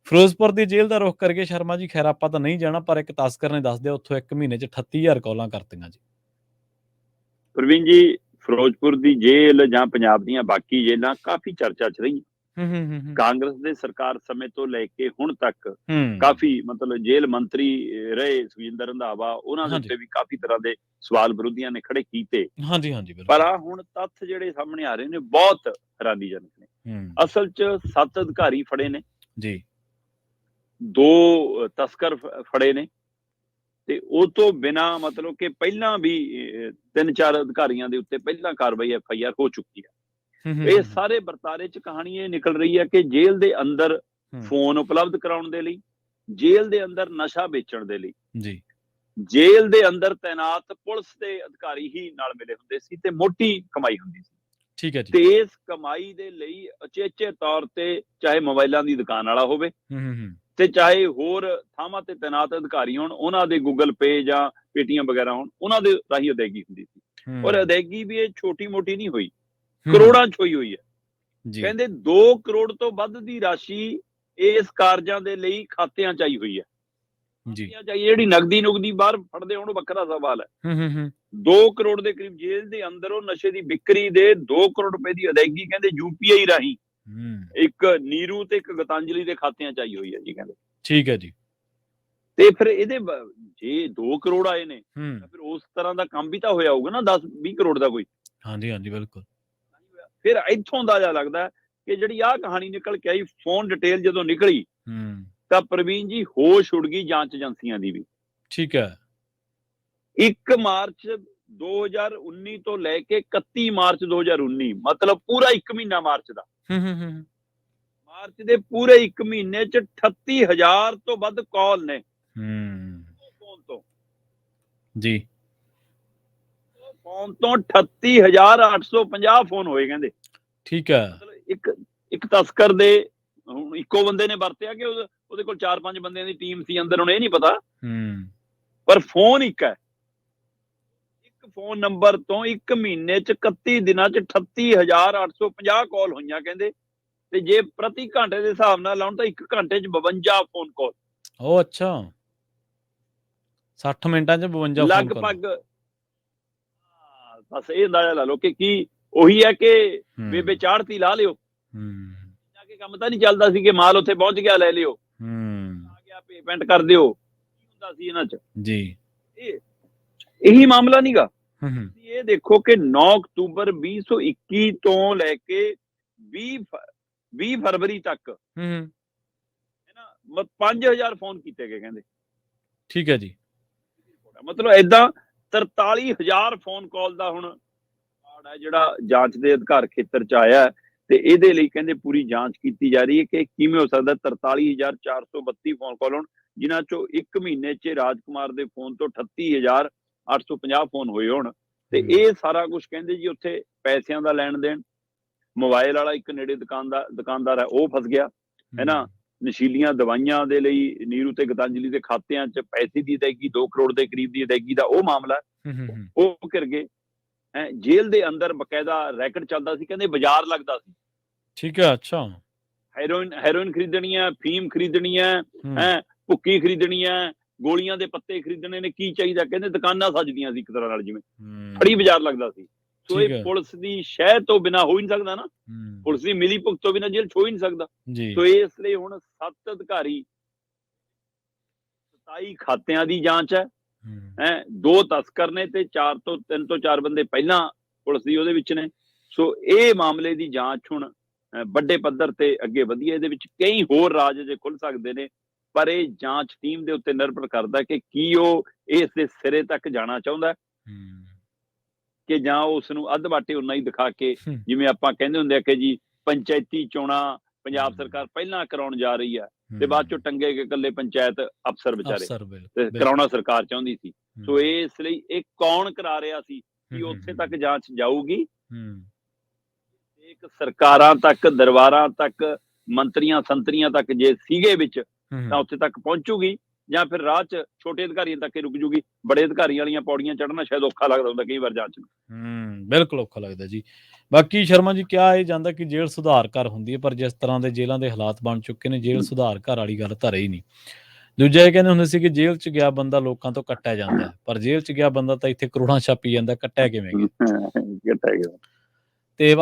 ਫਿਰੋਜ਼ਪੁਰ ਦੀ ਜੇਲ੍ਹ ਦਾ ਰੁੱਖ ਕਰਕੇ ਸ਼ਰਮਾ ਜੀ, ਖੈਰ ਆਪਾਂ ਤਾਂ ਨਹੀਂ ਜਾਣਾ, ਪਰ ਇੱਕ ਤਸਕਰ ਨੇ ਦੱਸ ਦਿਆ ਉੱਥੋਂ 1 ਮਹੀਨੇ 'ਚ 38,000 ਕਾਲਾਂ ਕਰਤੀਆਂ ਜੀ। ਪ੍ਰਵੀਨ ਜੀ, ਫਿਰੋਜ਼ਪੁਰ ਦੀ ਜੇਲ੍ਹ ਜਾਂ ਪੰਜਾਬ ਦੀਆਂ ਬਾਕੀ ਜੇਲ੍ਹਾਂ ਕਾਫੀ ਚਰਚਾ 'ਚ ਰਹੀਆਂ। ਕਾਂਗਰਸ ਦੇ ਸਰਕਾਰ ਸਮੇਂ ਤੋਂ ਲੈ ਕੇ ਹੁਣ ਤੱਕ ਕਾਫੀ ਮਤਲਬ ਜੇਲ੍ਹ ਮੰਤਰੀ ਰਹੇ ਸੁਖਜਿੰਦਰ ਰੰਧਾਵਾ, ਉਹਨਾਂ ਦੇ ਉੱਤੇ ਵੀ ਕਾਫੀ ਤਰ੍ਹਾਂ ਦੇ ਸਵਾਲ ਵਿਰੋਧੀਆਂ ਨੇ ਖੜੇ ਕੀਤੇ। ਪਰ ਆ ਹੁਣ ਤੱਥ ਜਿਹੜੇ ਸਾਹਮਣੇ ਆ ਰਹੇ ਨੇ ਬਹੁਤ ਹੈਰਾਨੀਜਨਕ ਨੇ। ਅਸਲ 'ਚ 7 ਅਧਿਕਾਰੀ ਫੜੇ ਨੇ ਜੀ, 2 ਤਸਕਰ ਫੜੇ ਨੇ, ਤੇ ਉਹ ਤੋਂ ਬਿਨਾ ਮਤਲਬ ਕਿ ਪਹਿਲਾਂ ਵੀ 3-4 ਅਧਿਕਾਰੀਆਂ ਦੇ ਉੱਤੇ ਪਹਿਲਾਂ ਕਾਰਵਾਈ FIR ਹੋ ਚੁੱਕੀ ਹੈ। ਇਹ ਸਾਰੇ ਵਰਤਾਰੇ 'ਚ ਕਹਾਣੀ ਇਹ ਨਿਕਲ ਰਹੀ ਹੈ ਕਿ ਜੇਲ੍ਹ ਦੇ ਅੰਦਰ ਫੋਨ ਉਪਲਬਧ ਕਰਾਉਣ ਦੇ ਲਈ, ਜੇਲ੍ਹ ਦੇ ਅੰਦਰ ਨਸ਼ਾ ਵੇਚਣ ਦੇ ਲਈ ਜੀ, ਜੇਲ੍ਹ ਦੇ ਅੰਦਰ ਤੈਨਾਤ ਪੁਲਿਸ ਦੇ ਅਧਿਕਾਰੀ ਹੀ ਨਾਲ ਮਿਲੇ ਹੁੰਦੇ ਸੀ ਤੇ ਮੋਟੀ ਕਮਾਈ ਹੁੰਦੀ ਸੀ। ਠੀਕ ਹੈ ਜੀ। ਤੇ ਇਸ ਕਮਾਈ ਦੇ ਲਈ ਅਚੇਚੇ ਤੌਰ ਤੇ ਚਾਹੇ ਮੋਬਾਈਲਾਂ ਦੀ ਦੁਕਾਨ ਵਾਲਾ ਹੋਵੇ ਤੇ ਚਾਹੇ ਹੋਰ ਥਾਵਾਂ ਤੇ ਤੈਨਾਤ ਅਧਿਕਾਰੀ ਹੋਣ, ਉਹਨਾਂ ਦੇ ਗੂਗਲ ਪੇ ਜਾਂ ਪੇਟੀਐਮ ਵਗੈਰਾ ਹੋਣ, ਉਹਨਾਂ ਦੇ ਰਾਹੀਂ ਅਦਾਇਗੀ ਹੁੰਦੀ ਸੀ। ਔਰ ਅਦਾਇਗੀ ਵੀ ਇਹ ਛੋਟੀ ਮੋਟੀ ਨਹੀਂ ਹੋਈ, ਕਰੋੜਾਂ 'ਚ ਹੋਈ ਹੈ। ਕਹਿੰਦੇ 2 ਕਰੋੜ ਤੋਂ ਵੱਧ ਦੀ ਰਾਸ਼ੀ ਇਸ ਕਾਰਜਾਂ ਦੇ ਲਈ ਖਾਤਿਆਂ 'ਚ ਆਈ ਹੋਈ ਹੈ। ਜਿਹੜੀ ਨਗਦੀ ਬਾਹਰ ਫੜਦੇ ਹੋਣ, ਵੱਖਰਾ ਸਵਾਲ ਹੈ। 2 ਕਰੋੜ ਦੇ ਕਰੀਬ ਜੇਲ੍ਹ ਦੇ ਅੰਦਰ ਉਹ ਨਸ਼ੇ ਦੀ ਵਿਕਰੀ ਦੇ 2 ਕਰੋੜ ਰੁਪਏ ਦੀ ਅਦਾਇਗੀ ਕਹਿੰਦੇ UPI ਰਾਹੀਂ ਇੱਕ ਨੀਰੂ ਤੇ ਇੱਕ ਗੀਤਾਂਜਲੀ ਦੇ ਖਾਤਿਆਂ 'ਚ ਆਈ ਹੋਈ ਹੈ ਜੀ, ਕਹਿੰਦੇ। ਠੀਕ ਹੈ ਜੀ। ਤੇ ਫਿਰ ਇਹਦੇ ਜੇ 2 ਕਰੋੜ ਆਏ ਨੇ ਤਾਂ ਫਿਰ ਉਸ ਤਰ੍ਹਾਂ ਦਾ ਕੰਮ ਵੀ ਤਾਂ ਹੋਇਆ ਹੋਊਗਾ ਨਾ 10-20 ਕਰੋੜ ਦਾ ਕੋਈ। ਹਾਂਜੀ, ਬਿਲਕੁਲ। ਫਿਰ ਇੱਥੋਂ ਅੰਦਾਜ਼ਾ ਲੱਗਦਾ ਕਿ ਜਿਹੜੀ ਆਹ ਕਹਾਣੀ ਨਿਕਲ ਕੇ ਆਈ, ਫੋਨ ਡਿਟੇਲ ਜਦੋਂ ਨਿਕਲੀ ਤਾਂ ਪ੍ਰਵੀਨ ਜੀ ਹੋਸ਼ ਉੱਡ ਗਈ ਜਾਂਚ ਏਜੰਸੀਆਂ ਦੀ ਵੀ। ਠੀਕ ਹੈ। 1 ਮਾਰਚ 2019 ਤੋਂ ਲੈ ਕੇ 31 ਮਾਰਚ 2019, ਮਤਲਬ ਪੂਰਾ 1 ਮਹੀਨਾ ਮਾਰਚ ਦਾ। ਮਾਰਚ ਦੇ ਪੂਰੇ 1 ਮਹੀਨੇ 'ਚ 38,000 ਤੋਂ ਵੱਧ ਕਾਲ ਨੇ ਫੋਨ ਤੋਂ ਜੀ। ਫੋਨ ਤੋਂ 38,850 ਫੋਨ ਹੋਏ ਕਹਿੰਦੇ। ਠੀਕ ਹੈ। ਮਤਲਬ ਇੱਕ ਤਸਕਰ ਦੇ ਹੁਣ ਇੱਕੋ ਬੰਦੇ ਨੇ ਵਰਤਿਆ ਕਿ ਉਹਦੇ ਕੋਲ 4-5 ਬੰਦਿਆਂ ਦੀ ਟੀਮ ਸੀ ਅੰਦਰ, ਹੁਣ ਇਹ ਨਹੀਂ ਪਤਾ, ਪਰ ਫੋਨ ਇੱਕ ਹੈ। ਇੱਕ ਫੋਨ ਨੰਬਰ ਤੋਂ 1 ਮਹੀਨੇ 'ਚ 31 ਦਿਨਾਂ 'ਚ 38,850 ਕਾਲ ਹੋਈਆਂ ਕਹਿੰਦੇ। ਤੇ ਜੇ ਪ੍ਰਤੀ ਘੰਟੇ ਦੇ ਹਿਸਾਬ ਨਾਲ ਲਾਉਣ ਤਾਂ 1 ਘੰਟੇ 'ਚ 52 ਫੋਨ ਕਾਲ। ਉਹ ਅੱਛਾ, 60 ਮਿੰਟਾਂ 'ਚ 52 ਲਗਭਗ। ਬਸ ਇਹ ਅੰਦਾਜ਼ਾ ਲਾ ਲਓ ਕਿ ਕੀ ਉਹੀ ਹੈ ਕਿ ਬੇਬੇ ਚਾੜਤੀ ਲਾ ਲਿਓ, ਕੰਮ ਤਾਂ ਨਹੀਂ ਚੱਲਦਾ ਸੀ ਕਿ ਮਾਲ ਉੱਥੇ ਪਹੁੰਚ ਗਿਆ ਲੈ ਲਿਓ, ਆ ਗਿਆ ਪੇਮੈਂਟ ਕਰ ਦਿਓ, ਕੀ ਹੁੰਦਾ ਸੀ ਇਹਨਾਂ 'ਚ ਜੀ। ਇਹੀ ਮਾਮਲਾ ਨੀਗਾ। ਇਹ ਦੇਖੋ ਕਿ 9 ਅਕਤੂਬਰ 2021 ਤੋਂ ਲੈ ਕੇ 20 ਫਰਵਰੀ ਤੱਕ 5000 ਫੋਨ ਕੀਤੇ ਗਏ ਕਹਿੰਦੇ। ਠੀਕ ਹੈ ਜੀ। ਮਤਲਬ ਏਦਾਂ 43,000 ਫੋਨ ਕਾਲ ਦਾ ਹੁਣ ਕਾਰਡ ਹੈ ਜਿਹੜਾ ਜਾਂਚ ਦੇ ਅਧਿਕਾਰ ਖੇਤਰ 'ਚ ਆਇਆ। ਤੇ ਇਹਦੇ ਲਈ ਕਹਿੰਦੇ ਪੂਰੀ ਜਾਂਚ ਕੀਤੀ ਜਾ ਰਹੀ ਹੈ ਕਿ ਕਿਵੇਂ ਹੋ ਸਕਦਾ 43,432 ਫੋਨ ਕਾਲ ਹੋਣ, ਜਿਨ੍ਹਾਂ ਚੋਂ 1 ਮਹੀਨੇ 'ਚ ਰਾਜਕੁਮਾਰ ਦੇ ਫੋਨ ਤੋਂ 38,850 ਫੋਨ ਹੋਏ ਹੋਣ। ਤੇ ਇਹ ਸਾਰਾ ਕੁਝ ਕਹਿੰਦੇ ਜੀ ਉੱਥੇ ਪੈਸਿਆਂ ਦਾ ਲੈਣ ਦੇਣ, ਮੋਬਾਈਲ ਵਾਲਾ ਇੱਕ ਨੇੜੇ ਦੁਕਾਨਦਾਰ ਹੈ ਉਹ ਫਸ ਗਿਆ ਹੈ ਨਾ, ਨਸ਼ੀਲੀਆਂ ਦਵਾਈਆਂ ਦੇ ਲਈ ਨੀਰੂ ਤੇ ਗੀਤਾਂਜਲੀ ਦੇ ਖਾਤਿਆਂ 'ਚ ਪੈਸੇ ਦੀ ਅਦਾਇਗੀ 2 ਕਰੋੜ ਦੇ ਕਰੀਬ ਦੀ ਅਦਾਇਗੀ ਦਾ ਉਹ ਮਾਮਲਾ ਉਹ ਕਰ ਗਏ। ਜੇਲ੍ਹ ਦੇ ਅੰਦਰ ਬਕਾਇਦਾ ਰੈਕਟ ਚੱਲਦਾ ਸੀ, ਕਹਿੰਦੇ ਬਾਜ਼ਾਰ ਲੱਗਦਾ ਸੀ। ਠੀਕ ਹੈ। ਅੱਛਾ। ਹੈਰੋਇਨ ਖਰੀਦਣੀ ਹੈ, ਫੀਮ ਖਰੀਦਣੀ ਹੈ, ਭੁੱਕੀ ਖਰੀਦਣੀ ਹੈ, ਗੋਲੀਆਂ ਦੇ ਪੱਤੇ ਖਰੀਦਣੇ ਨੇ, ਕੀ ਚਾਹੀਦਾ ਕਹਿੰਦੇ ਦੁਕਾਨਾਂ ਸੱਜਦੀਆਂ ਸੀ ਇੱਕ ਤਰ੍ਹਾਂ ਨਾਲ, ਜਿਵੇਂ ਫੜੀ ਬਾਜ਼ਾਰ ਲੱਗਦਾ ਸੀ। ਸੋ ਇਹ ਪੁਲਿਸ ਦੀ ਸ਼ਹਿ ਤੋਂ ਬਿਨਾਂ ਹੋ ਹੀ ਨਹੀਂ ਸਕਦਾ ਨਾ, ਪੁਲਿਸ ਦੀ ਮਿਲੀ ਭੁਗਤ ਤੋਂ ਬਿਨਾਂ ਜੇਲ੍ਹ 'ਚ ਹੋ ਹੀ ਨਹੀਂ ਸਕਦਾ। ਸੋ ਇਸ ਲਈ ਹੁਣ 7 ਅਧਿਕਾਰੀ, 27 ਖਾਤਿਆਂ ਦੀ ਜਾਂਚ ਹੈ, 2 ਤਸਕਰ ਨੇ ਤੇ 3 ਤੋਂ 4 ਬੰਦੇ ਪਹਿਲਾਂ ਪੁਲਿਸ ਦੀ ਉਹਦੇ ਵਿੱਚ ਨੇ। ਸੋ ਇਹ ਮਾਮਲੇ ਦੀ ਜਾਂਚ ਹੁਣ ਵੱਡੇ ਪੱਧਰ ਤੇ ਅੱਗੇ ਵਧੀ ਹੈ। ਇਹਦੇ ਵਿੱਚ ਕਈ ਹੋਰ ਰਾਜ ਜੇ ਖੁੱਲ ਸਕਦੇ ਨੇ, ਪਰ ਇਹ ਜਾਂਚ ਟੀਮ ਦੇ ਉੱਤੇ ਨਿਰਭਰ ਕਰਦਾ ਕਿ ਕੀ ਉਹ ਇਸ ਦੇ ਸਿਰੇ ਤੱਕ ਜਾਣਾ ਚਾਹੁੰਦਾ ਕਿ ਜਾਂ ਉਸ ਨੂੰ ਅੱਧ ਬਾਟੇ ਉਨਾ ਹੀ ਦਿਖਾ ਕੇ, ਜਿਵੇਂ ਆਪਾਂ ਕਹਿੰਦੇ ਹੁੰਦੇ ਆ ਕਿ ਜੀ ਪੰਚਾਇਤੀ ਚੋਣਾਂ ਪੰਜਾਬ ਸਰਕਾਰ ਪਹਿਲਾਂ ਕਰਾਉਣ ਜਾ ਰਹੀ ਹੈ ਤੇ ਬਾਅਦ ਚੋਂ ਟੰਗੇ ਕੇ ਇਕੱਲੇ ਪੰਚਾਇਤ ਅਫਸਰ ਵਿਚਾਰੇ, ਤੇ ਕਰਾਉਣਾ ਸਰਕਾਰ ਚਾਹੁੰਦੀ ਸੀ। ਸੋ ਇਸ ਲਈ ਇਹ ਕੌਣ ਕਰਾ ਰਿਹਾ ਸੀ ਕਿ ਉੱਥੇ ਤੱਕ ਜਾਂਚ ਜਾਊਗੀ, ਇੱਕ ਸਰਕਾਰਾਂ ਤੱਕ, ਦਰਬਾਰਾਂ ਤੱਕ, ਮੰਤਰੀਆਂ ਸੰਤਰੀਆਂ ਤੱਕ ਜੇ ਸੀਗੇ ਵਿੱਚ ਤਾਂ ਉੱਥੇ ਤੱਕ ਪਹੁੰਚੂਗੀ। ਜਾਂ ਫਿਰ ਰਾਹ 'ਚ ਛੋਟੇ ਅਧਿਕਾਰੀਆਂ ਤੱਕ ਹੀ ਰੁਕ ਜੂਗੀ, ਬੜੇ ਅਧਿਕਾਰੀਆਂ ਵਾਲੀਆਂ ਪੌੜੀਆਂ ਚੜ੍ਹਨਾ ਸ਼ਾਇਦ ਔਖਾ ਲੱਗਦਾ ਹੁੰਦਾ ਕਈ ਵਾਰ ਜਾਂਚ ਨੂੰ। ਬਿਲਕੁਲ ਔਖਾ ਲੱਗਦਾ ਜੀ। ਬਾਕੀ ਸ਼ਰਮਾ ਜੀ ਕਿਹਾ ਇਹ ਜਾਂਦਾ ਕਿ ਜੇਲ੍ਹ ਸੁਧਾਰ ਘਰ ਹੁੰਦੀ ਹੈ, ਪਰ ਜਿਸ ਤਰ੍ਹਾਂ ਦੇ ਜੇਲ੍ਹਾਂ ਦੇ ਹਾਲਾਤ ਬਣ ਚੁੱਕੇ ਨੇ, ਜੇਲ੍ਹ ਸੁਧਾਰ ਘਰ ਵਾਲੀ ਗੱਲ ਤਾਂ ਰਹੀ ਨਹੀਂ। ਦੂਜਾ ਇਹ ਕਹਿੰਦੇ ਹੁੰਦੇ ਸੀ ਕਿ ਜੇਲ੍ਹ 'ਚ ਗਿਆ ਬੰਦਾ ਲੋਕਾਂ ਤੋਂ ਕੱਟਿਆ ਜਾਂਦਾ ਹੈ, ਪਰ ਜੇਲ੍ਹ 'ਚ ਗਿਆ ਬੰਦਾ ਤਾਂ ਇੱਥੇ ਕਰੋੜਾਂ ਛਾਪੀ ਜਾਂਦਾ, ਕੱਟਿਆ ਕਿਵੇਂ ਗਿਆ? ਕਿੱਥੇ ਗਿਆ ਤੇ